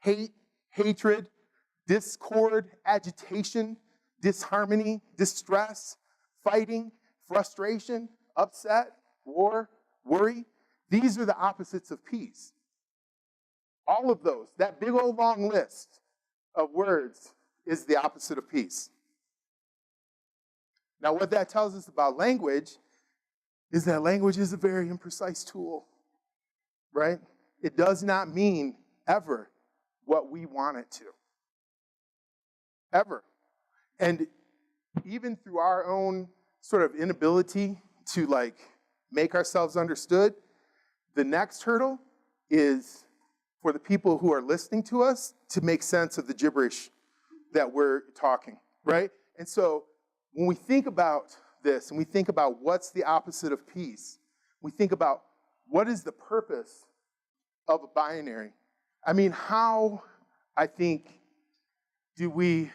hate, hatred, discord, agitation, disharmony, distress, fighting, frustration, upset, war, worry. These are the opposites of peace. All of those, that big old long list of words is the opposite of peace. Now, what that tells us about language is that language is a very imprecise tool, right? It does not mean ever what we want it to. Ever. And even through our own sort of inability to like make ourselves understood, the next hurdle is for the people who are listening to us to make sense of the gibberish that we're talking, right? And so when we think about this and we think about what's the opposite of peace, we think about what is the purpose of a binary. I mean, how, I think, do we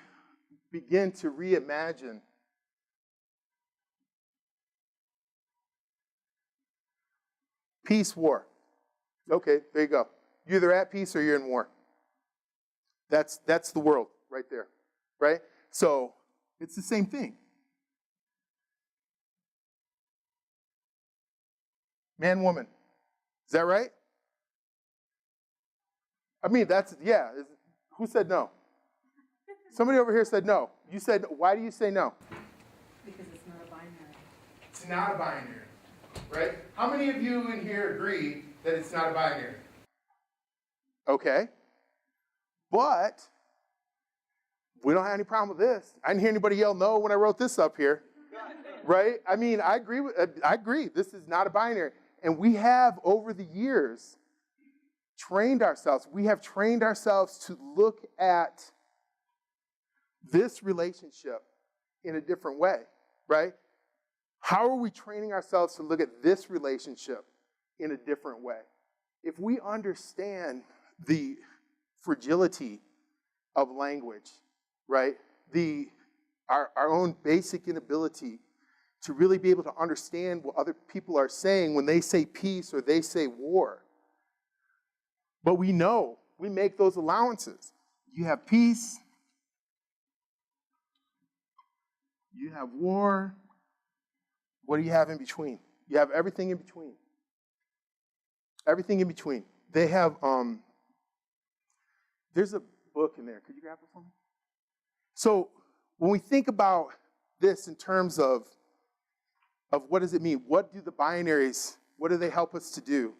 begin to reimagine peace, war? Okay, there you go. You're either at peace or you're in war. That's the world right there, right? So it's the same thing. Man, woman. Is that right? I mean, that's, yeah. Who said no? Somebody over here said no. You said, why do you say no? Because it's not a binary. It's not a binary, right? How many of you in here agree that it's not a binary? Okay. But we don't have any problem with this. I didn't hear anybody yell no when I wrote this up here, right? I mean, I agree. This is not a binary. And we have, over the years, trained ourselves. We have trained ourselves to look at this relationship in a different way, right? How are we training ourselves to look at this relationship in a different way? If we understand the fragility of language, right? Our own basic inability to really be able to understand what other people are saying when they say peace or they say war. But we know, we make those allowances. You have peace, you have war. What do you have in between? You have everything in between. Everything in between. They have, there's a book in there. Could you grab it for me? So when we think about this in terms of what does it mean? What do the binaries, what do they help us to do?